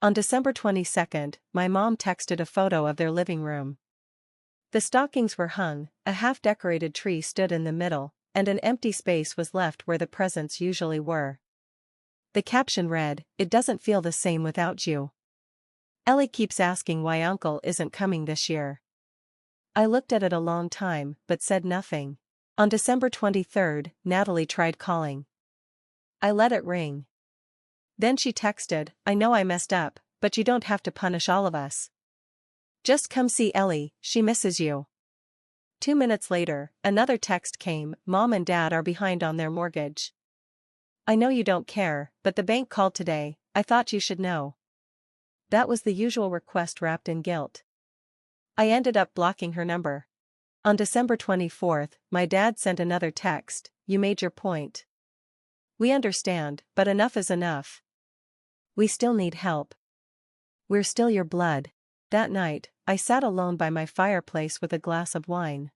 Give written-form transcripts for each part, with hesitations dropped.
On December 22nd, my mom texted a photo of their living room. The stockings were hung, a half-decorated tree stood in the middle, and an empty space was left where the presents usually were. The caption read, "It doesn't feel the same without you. Ellie keeps asking why Uncle isn't coming this year." I looked at it a long time, but said nothing. On December 23rd, Natalie tried calling. I let it ring. Then she texted, "I know I messed up, but you don't have to punish all of us. Just come see Ellie, she misses you." 2 minutes later, another text came, "Mom and Dad are behind on their mortgage. I know you don't care, but the bank called today, I thought you should know." That was the usual request wrapped in guilt. I ended up blocking her number. On December 24th, my dad sent another text, "You made your point. We understand, but enough is enough. We still need help. We're still your blood." That night, I sat alone by my fireplace with a glass of wine.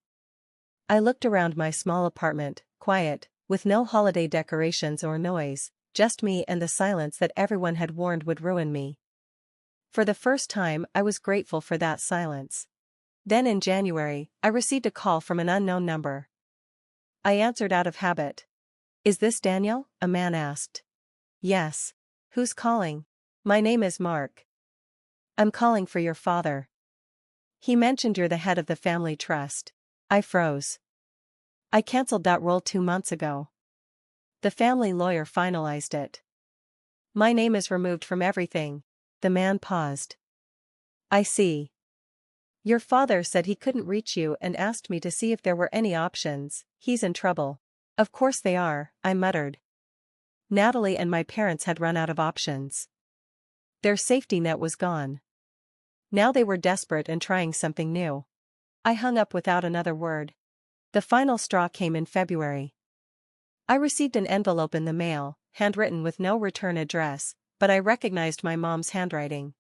I looked around my small apartment, quiet, with no holiday decorations or noise, just me and the silence that everyone had warned would ruin me. For the first time, I was grateful for that silence. Then in January, I received a call from an unknown number. I answered out of habit. "Is this Daniel?" a man asked. "Yes. Who's calling?" "My name is Mark. I'm calling for your father. He mentioned you're the head of the family trust." I froze. I canceled that role 2 months ago. The family lawyer finalized it. "My name is removed from everything." The man paused. "I see. Your father said he couldn't reach you and asked me to see if there were any options. He's in trouble." "Of course they are," I muttered. Natalie and my parents had run out of options. Their safety net was gone. Now they were desperate and trying something new. I hung up without another word. The final straw came in February. I received an envelope in the mail, handwritten with no return address, but I recognized my mom's handwriting.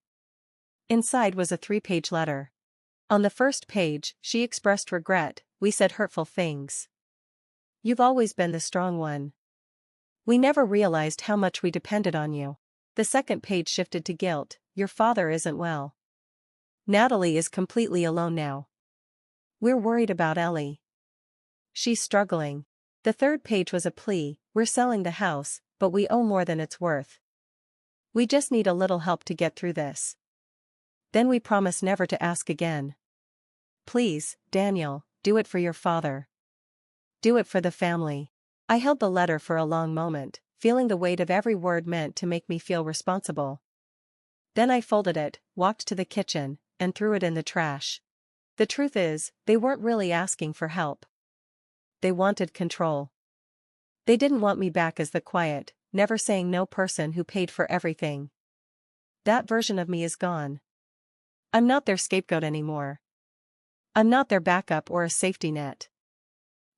Inside was a 3-page letter. On the first page, she expressed regret, "We said hurtful things. You've always been the strong one. We never realized how much we depended on you." The second page shifted to guilt, "Your father isn't well. Natalie is completely alone now. We're worried about Ellie. She's struggling." The third page was a plea, "We're selling the house, but we owe more than it's worth. We just need a little help to get through this. Then we promise never to ask again. Please, Daniel, do it for your father. Do it for the family." I held the letter for a long moment, feeling the weight of every word meant to make me feel responsible. Then I folded it, walked to the kitchen, and threw it in the trash. The truth is, they weren't really asking for help. They wanted control. They didn't want me back as the quiet, never saying no person who paid for everything. That version of me is gone. I'm not their scapegoat anymore. I'm not their backup or a safety net.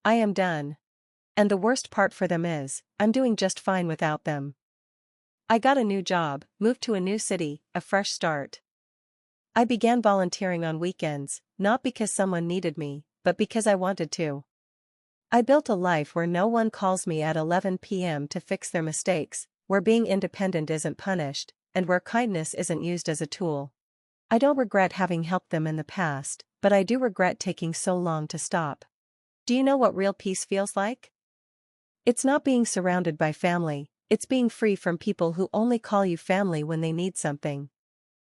I am done. And the worst part for them is, I'm doing just fine without them. I got a new job, moved to a new city, a fresh start. I began volunteering on weekends, not because someone needed me, but because I wanted to. I built a life where no one calls me at 11 p.m. to fix their mistakes, where being independent isn't punished, and where kindness isn't used as a tool. I don't regret having helped them in the past, but I do regret taking so long to stop. Do you know what real peace feels like? It's not being surrounded by family, it's being free from people who only call you family when they need something.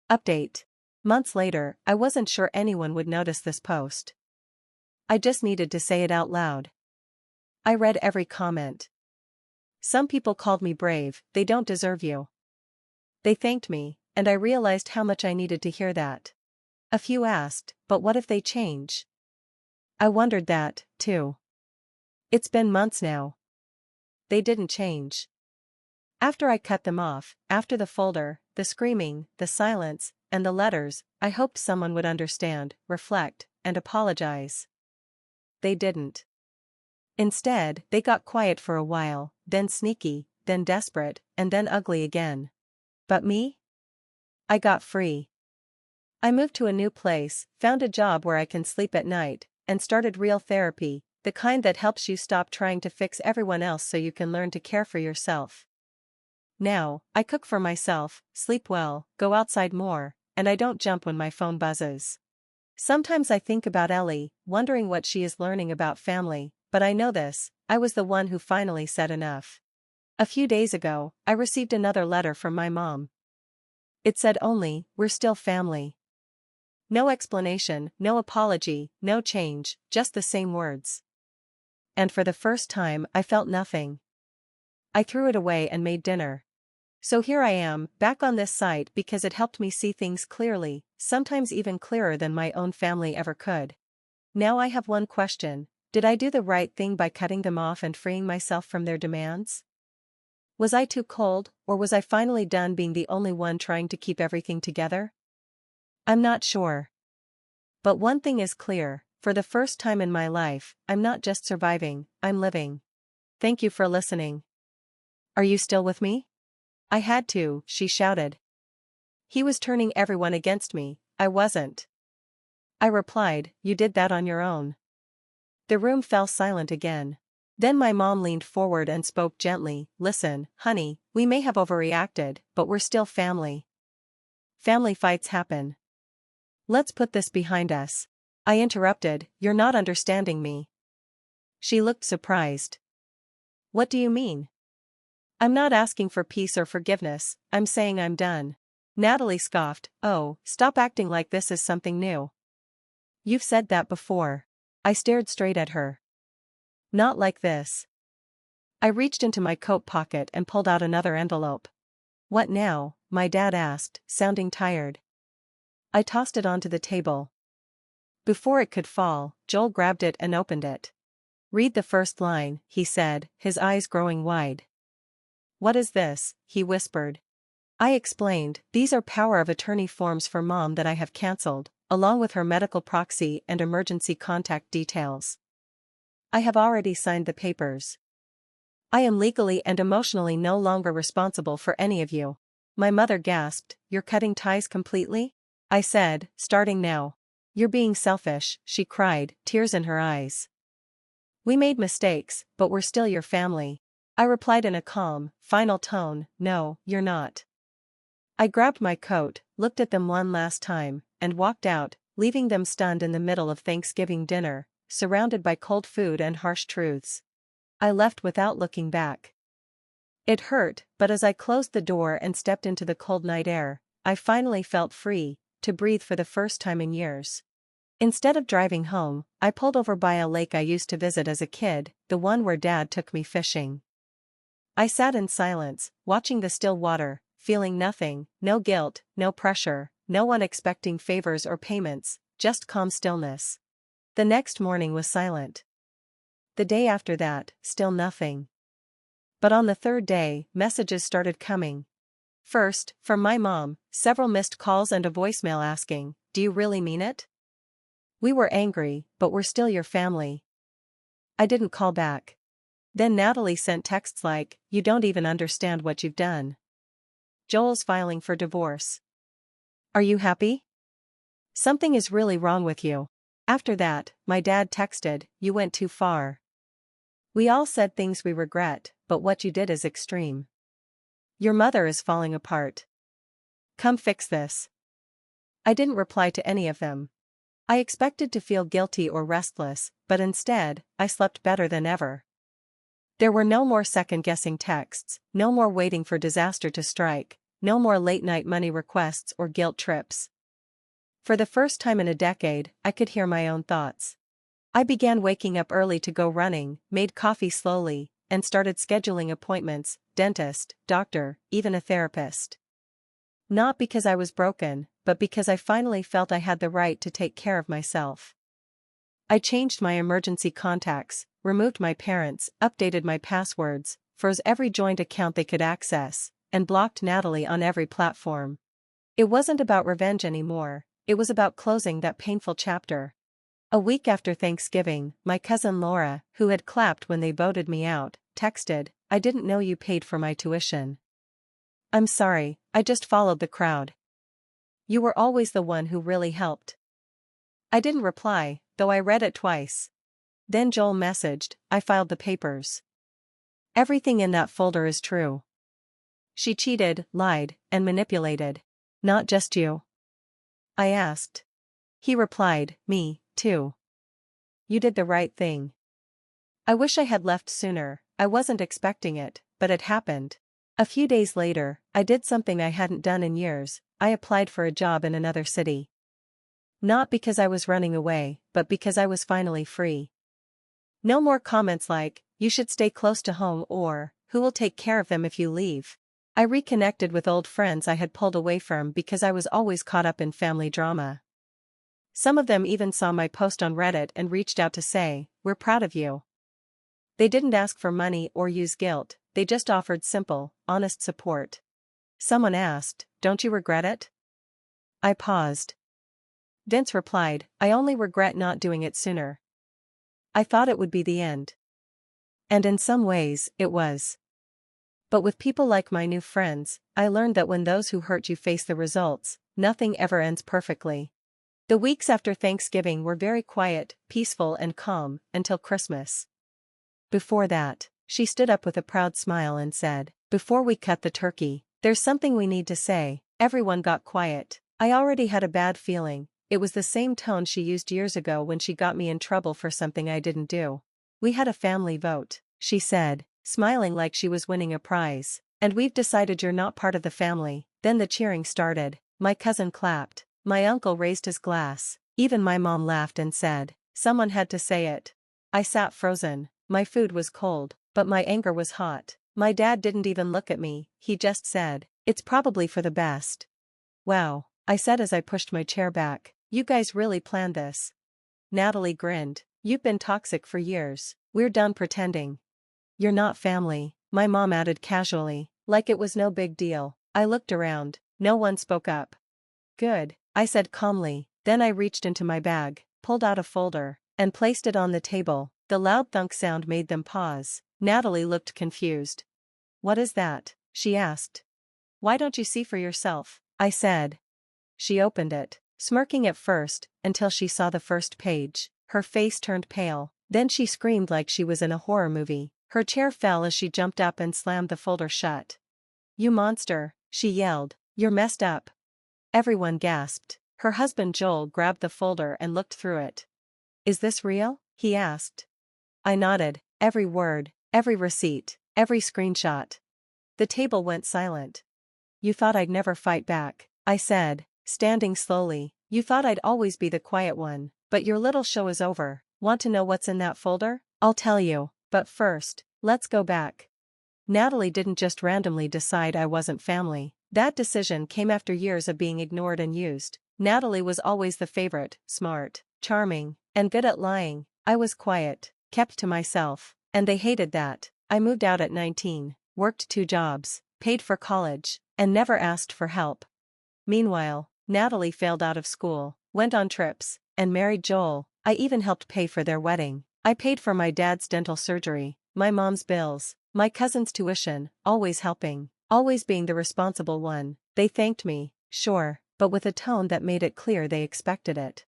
Update. Months later, I wasn't sure anyone would notice this post. I just needed to say it out loud. I read every comment. Some people called me brave, "They don't deserve you." They thanked me, and I realized how much I needed to hear that. A few asked, "But what if they change?" I wondered that, too. It's been months now. They didn't change. After I cut them off, after the folder, the screaming, the silence, and the letters, I hoped someone would understand, reflect, and apologize. They didn't. Instead, they got quiet for a while, then sneaky, then desperate, and then ugly again. But me? I got free. I moved to a new place, found a job where I can sleep at night, and started real therapy, the kind that helps you stop trying to fix everyone else so you can learn to care for yourself. Now, I cook for myself, sleep well, go outside more, and I don't jump when my phone buzzes. Sometimes I think about Ellie, wondering what she is learning about family, but I know this, I was the one who finally said enough. A few days ago, I received another letter from my mom. It said only, "We're still family." No explanation, no apology, no change, just the same words. And for the first time, I felt nothing. I threw it away and made dinner. So here I am, back on this site because it helped me see things clearly, sometimes even clearer than my own family ever could. Now I have one question: did I do the right thing by cutting them off and freeing myself from their demands? Was I too cold, or was I finally done being the only one trying to keep everything together? I'm not sure. But one thing is clear, for the first time in my life, I'm not just surviving, I'm living. Thank you for listening. Are you still with me? I had to, she shouted. He was turning everyone against me, I wasn't. I replied, you did that on your own. The room fell silent again. Then my mom leaned forward and spoke gently, listen, honey, we may have overreacted, but we're still family. Family fights happen. Let's put this behind us. I interrupted, you're not understanding me. She looked surprised. What do you mean? I'm not asking for peace or forgiveness, I'm saying I'm done. Natalie scoffed, oh, stop acting like this is something new. You've said that before. I stared straight at her. Not like this. I reached into my coat pocket and pulled out another envelope. What now? My dad asked, sounding tired. I tossed it onto the table. Before it could fall, Joel grabbed it and opened it. Read the first line, he said, his eyes growing wide. What is this? He whispered. I explained, these are power of attorney forms for Mom that I have cancelled, along with her medical proxy and emergency contact details. I have already signed the papers. I am legally and emotionally no longer responsible for any of you. My mother gasped, you're cutting ties completely? I said, starting now. You're being selfish, she cried, tears in her eyes. We made mistakes, but we're still your family. I replied in a calm, final tone, no, you're not. I grabbed my coat, looked at them one last time, and walked out, leaving them stunned in the middle of Thanksgiving dinner, surrounded by cold food and harsh truths. I left without looking back. It hurt, but as I closed the door and stepped into the cold night air, I finally felt free, to breathe for the first time in years. Instead of driving home, I pulled over by a lake I used to visit as a kid, the one where Dad took me fishing. I sat in silence, watching the still water, feeling nothing, no guilt, no pressure, no one expecting favors or payments, just calm stillness. The next morning was silent. The day after that, still nothing. But on the third day, messages started coming. First, from my mom, several missed calls and a voicemail asking, do you really mean it? We were angry, but we're still your family. I didn't call back. Then Natalie sent texts like, you don't even understand what you've done. Joel's filing for divorce. Are you happy? Something is really wrong with you. After that, my dad texted, you went too far. We all said things we regret, but what you did is extreme. Your mother is falling apart. Come fix this. I didn't reply to any of them. I expected to feel guilty or restless, but instead, I slept better than ever. There were no more second-guessing texts, no more waiting for disaster to strike, no more late-night money requests or guilt trips. For the first time in a decade, I could hear my own thoughts. I began waking up early to go running, made coffee slowly, and started scheduling appointments, dentist, doctor, even a therapist. Not because I was broken, but because I finally felt I had the right to take care of myself. I changed my emergency contacts, removed my parents, updated my passwords, froze every joint account they could access, and blocked Natalie on every platform. It wasn't about revenge anymore, it was about closing that painful chapter. A week after Thanksgiving, my cousin Laura, who had clapped when they voted me out, texted, I didn't know you paid for my tuition. I'm sorry, I just followed the crowd. You were always the one who really helped. I didn't reply, though I read it twice. Then Joel messaged, I filed the papers. Everything in that folder is true. She cheated, lied, and manipulated. Not just you. I asked. He replied, me, too. You did the right thing. I wish I had left sooner. I wasn't expecting it, but it happened. A few days later, I did something I hadn't done in years. I applied for a job in another city. Not because I was running away, but because I was finally free. No more comments like, you should stay close to home or, who will take care of them if you leave. I reconnected with old friends I had pulled away from because I was always caught up in family drama. Some of them even saw my post on Reddit and reached out to say, we're proud of you. They didn't ask for money or use guilt, they just offered simple, honest support. Someone asked, don't you regret it? I paused. Vince replied, I only regret not doing it sooner. I thought it would be the end. And in some ways, it was. But with people like my new friends, I learned that when those who hurt you face the results, nothing ever ends perfectly. The weeks after Thanksgiving were very quiet, peaceful and calm, until Christmas. Before that, she stood up with a proud smile and said, before we cut the turkey, there's something we need to say. Everyone got quiet. I already had a bad feeling. It was the same tone she used years ago when she got me in trouble for something I didn't do. We had a family vote, she said, smiling like she was winning a prize, and we've decided you're not part of the family. Then the cheering started. My cousin clapped. My uncle raised his glass. Even my mom laughed and said, someone had to say it. I sat frozen. My food was cold, but my anger was hot. My dad didn't even look at me, he just said, it's probably for the best. Wow, I said as I pushed my chair back, you guys really planned this. Natalie grinned, you've been toxic for years, we're done pretending. You're not family, my mom added casually, like it was no big deal. I looked around, no one spoke up. Good, I said calmly, then I reached into my bag, pulled out a folder, and placed it on the table. The loud thunk sound made them pause. Natalie looked confused. What is that? She asked. Why don't you see for yourself? I said. She opened it, smirking at first, until she saw the first page. Her face turned pale, then she screamed like she was in a horror movie. Her chair fell as she jumped up and slammed the folder shut. You monster, she yelled, you're messed up. Everyone gasped. Her husband Joel grabbed the folder and looked through it. Is this real? He asked. I nodded, every word, every receipt, every screenshot. The table went silent. You thought I'd never fight back, I said, standing slowly. You thought I'd always be the quiet one, but your little show is over. Want to know what's in that folder? I'll tell you, but first, let's go back. Natalie didn't just randomly decide I wasn't family. That decision came after years of being ignored and used. Natalie was always the favorite, smart, charming, and good at lying. I was quiet, kept to myself, and they hated that. I moved out at 19, worked 2 jobs, paid for college, and never asked for help. Meanwhile, Natalie failed out of school, went on trips, and married Joel. I even helped pay for their wedding. I paid for my dad's dental surgery, my mom's bills, my cousin's tuition, always helping, always being the responsible one. They thanked me, sure, but with a tone that made it clear they expected it.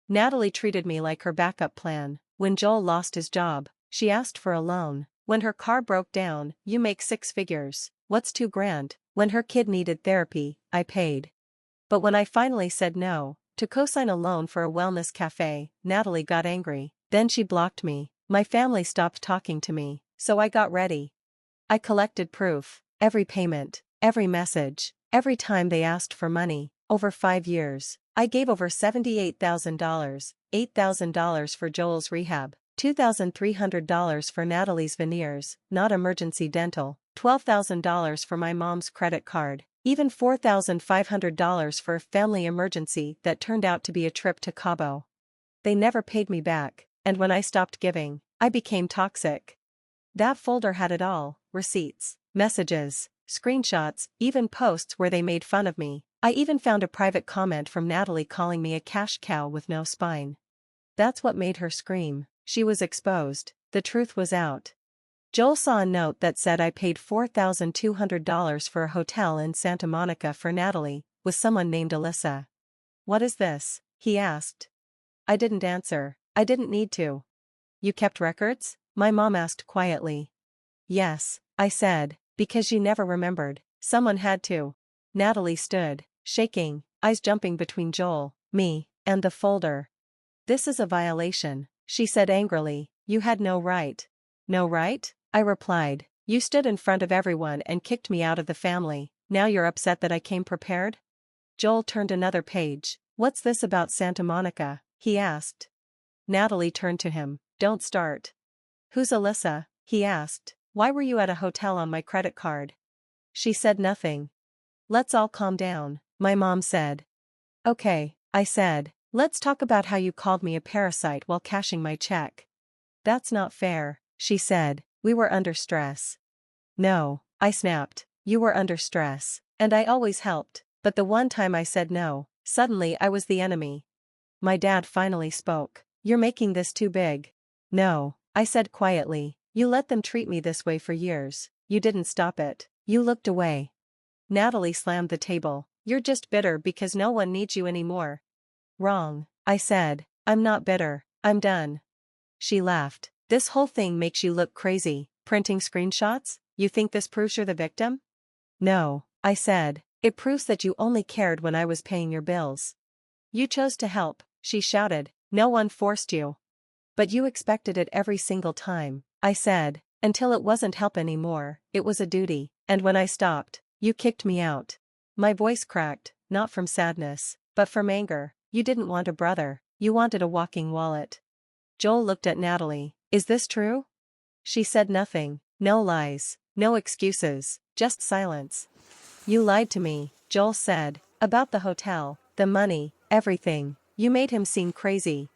Natalie treated me like her backup plan. When Joel lost his job, she asked for a loan. When her car broke down, you make 6 figures. What's $2,000? When her kid needed therapy, I paid. But when I finally said no, to co-sign a loan for a wellness cafe, Natalie got angry. Then she blocked me. My family stopped talking to me, so I got ready. I collected proof. Every payment, every message, every time they asked for money. Over 5 years, I gave over $78,000, $8,000 for Joel's rehab, $2,300 for Natalie's veneers, not emergency dental, $12,000 for my mom's credit card, even $4,500 for a family emergency that turned out to be a trip to Cabo. They never paid me back, and when I stopped giving, I became toxic. That folder had it all: receipts, messages, screenshots, even posts where they made fun of me. I even found a private comment from Natalie calling me a cash cow with no spine. That's what made her scream. She was exposed. The truth was out. Joel saw a note that said I paid $4,200 for a hotel in Santa Monica for Natalie, with someone named Alyssa. What is this? He asked. I didn't answer. I didn't need to. You kept records? My mom asked quietly. Yes, I said, because you never remembered. Someone had to. Natalie stood, shaking, eyes jumping between Joel, me, and the folder. This is a violation, she said angrily. You had no right. No right? I replied. You stood in front of everyone and kicked me out of the family. Now you're upset that I came prepared? Joel turned another page. What's this about Santa Monica? He asked. Natalie turned to him. Don't start. Who's Alyssa? He asked. Why were you at a hotel on my credit card? She said nothing. Let's all calm down, my mom said. Okay, I said. Let's talk about how you called me a parasite while cashing my check. That's not fair, she said. We were under stress. No, I snapped. You were under stress, and I always helped, but the one time I said no, suddenly I was the enemy. My dad finally spoke. You're making this too big. No, I said quietly. You let them treat me this way for years. You didn't stop it. You looked away. Natalie slammed the table. You're just bitter because no one needs you anymore. Wrong, I said. I'm not bitter. I'm done. She laughed. This whole thing makes you look crazy. Printing screenshots? You think this proves you're the victim? No, I said. It proves that you only cared when I was paying your bills. You chose to help, she shouted. No one forced you. But you expected it every single time, I said. Until it wasn't help anymore, it was a duty. And when I stopped, you kicked me out. My voice cracked, not from sadness, but from anger. You didn't want a brother, you wanted a walking wallet. Joel looked at Natalie. Is this true? She said nothing. No lies, no excuses, just silence. You lied to me, Joel said, about the hotel, the money, everything. You made him seem crazy,